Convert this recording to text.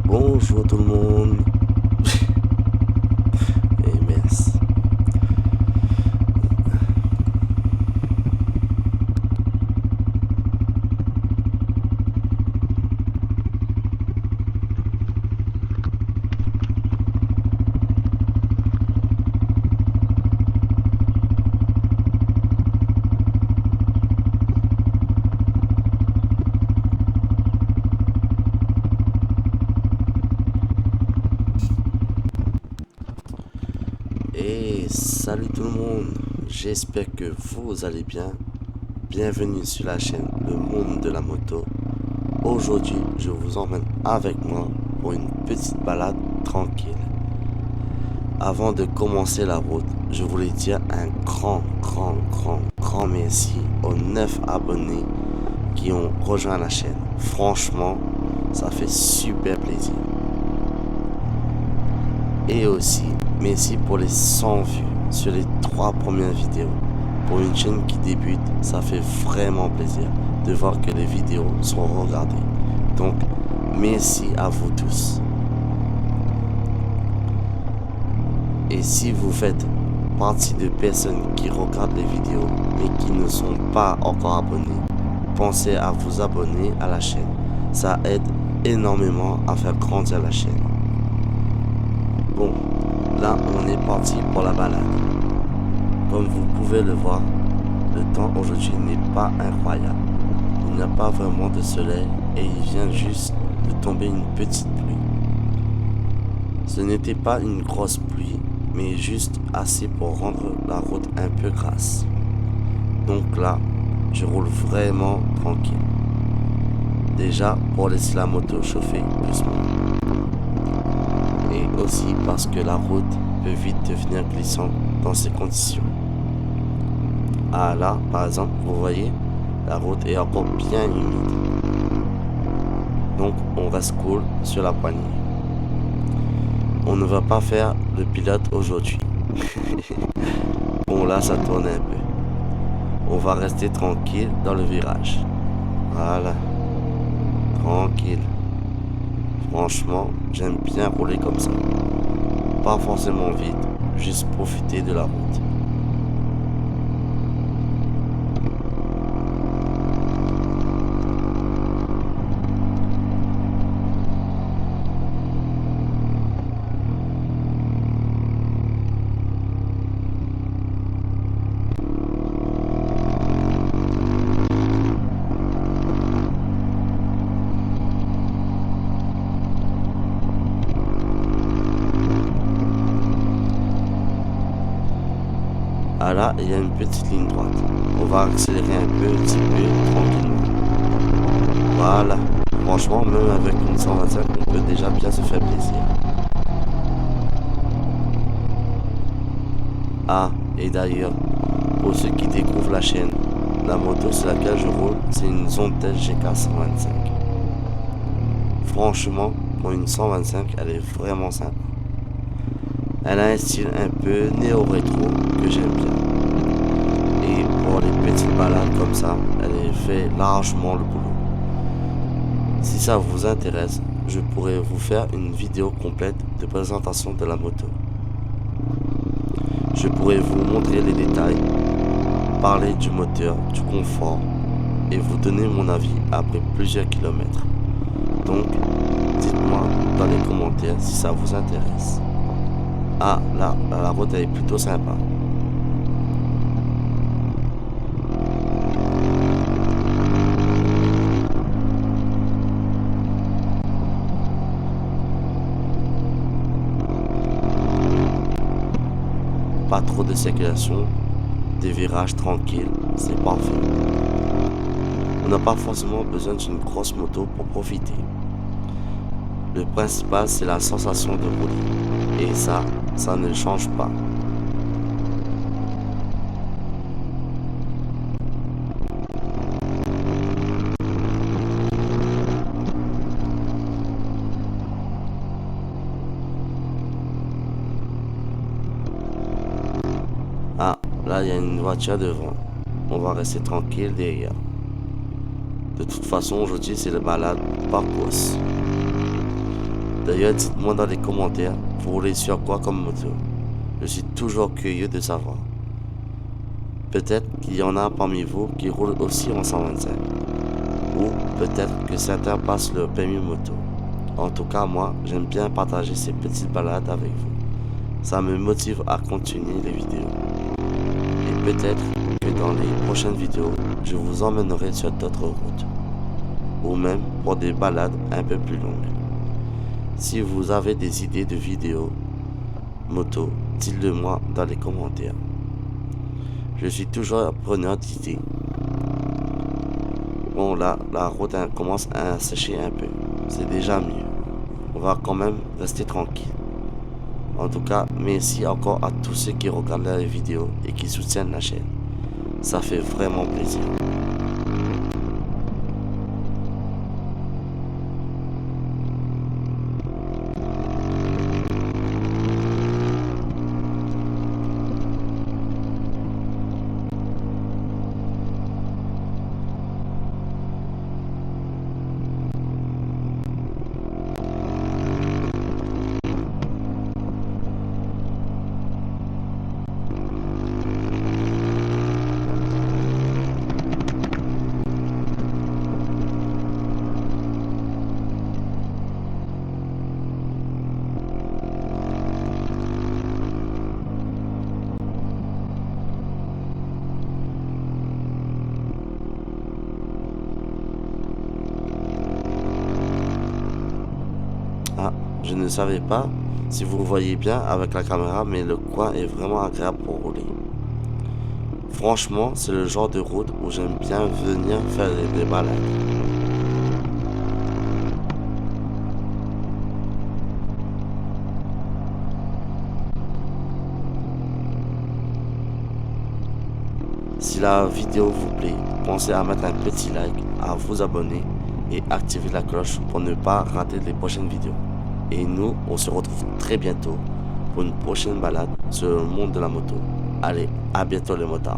Bonjour tout le monde. Et mince. Et salut tout le monde. J'espère que vous allez bien. Bienvenue sur la chaîne Le Monde de la Moto. Aujourd'hui, je vous emmène avec moi pour une petite balade tranquille. Avant de commencer la route, je voulais dire un grand merci aux 9 abonnés qui ont rejoint la chaîne. Franchement, ça fait super plaisir. Et aussi, merci pour les 100 vues sur les 3 premières vidéos. Pour une chaîne qui débute, ça fait vraiment plaisir de voir que les vidéos sont regardées. Donc, merci à vous tous. Et si vous faites partie de personnes qui regardent les vidéos mais qui ne sont pas encore abonnés, pensez à vous abonner à la chaîne. Ça aide énormément à faire grandir la chaîne. Bon, là on est parti pour la balade. Comme vous pouvez le voir, le temps aujourd'hui n'est pas incroyable. Il n'y a pas vraiment de soleil et il vient juste de tomber une petite pluie. Ce n'était pas une grosse pluie, mais juste assez pour rendre la route un peu grasse. Donc là, je roule vraiment tranquille. Déjà pour laisser la moto chauffer doucement. Et aussi parce que la route peut vite devenir glissante dans ces conditions. Ah là, par exemple, vous voyez, la route est encore bien humide. Donc on reste cool sur la poignée. On ne va pas faire le pilote aujourd'hui. Bon là ça tourne un peu. On va rester tranquille dans le virage. Voilà. Tranquille. Franchement, j'aime bien rouler comme ça. Pas forcément vite, juste profiter de la route. Ah là, il y a une petite ligne droite. On va accélérer un petit peu, tranquillement. Voilà. Franchement, même avec une 125, on peut déjà bien se faire plaisir. Ah, et d'ailleurs, pour ceux qui découvrent la chaîne, la moto sur laquelle je roule, c'est une Zontes GK 125. Franchement, pour une 125, elle est vraiment sympa. Elle a un style un peu néo-rétro que j'aime bien. Et pour les petites balades comme ça, elle fait largement le boulot. Si ça vous intéresse, je pourrais vous faire une vidéo complète de présentation de la moto. Je pourrais vous montrer les détails, parler du moteur, du confort et vous donner mon avis après plusieurs kilomètres. Donc, dites-moi dans les commentaires si ça vous intéresse. Ah, là, la route elle est plutôt sympa. Pas trop de circulation, des virages tranquilles, c'est parfait. On n'a pas forcément besoin d'une grosse moto pour profiter. Le principal c'est la sensation de rouler. Et ça ne change pas. Ah, là il y a une voiture devant. On va rester tranquille derrière. De toute façon aujourd'hui c'est le balade par course. D'ailleurs, dites-moi dans les commentaires, vous roulez sur quoi comme moto? Je suis toujours curieux de savoir. Peut-être qu'il y en a parmi vous qui roulent aussi en 125. Ou peut-être que certains passent leur permis moto. En tout cas, moi, j'aime bien partager ces petites balades avec vous. Ça me motive à continuer les vidéos. Et peut-être que dans les prochaines vidéos, je vous emmènerai sur d'autres routes. Ou même pour des balades un peu plus longues. Si vous avez des idées de vidéos moto, dites-le moi dans les commentaires. Je suis toujours preneur d'idées. Bon là, la route commence à sécher un peu. C'est déjà mieux. On va quand même rester tranquille. En tout cas, merci encore à tous ceux qui regardent la vidéo et qui soutiennent la chaîne. Ça fait vraiment plaisir. Ah, je ne savais pas si vous voyez bien avec la caméra, mais le coin est vraiment agréable pour rouler. Franchement, c'est le genre de route où j'aime bien venir faire des balades. Si la vidéo vous plaît, pensez à mettre un petit like, à vous abonner et activer la cloche pour ne pas rater les prochaines vidéos. Et nous, on se retrouve très bientôt pour une prochaine balade sur le monde de la moto. Allez, à bientôt les motards.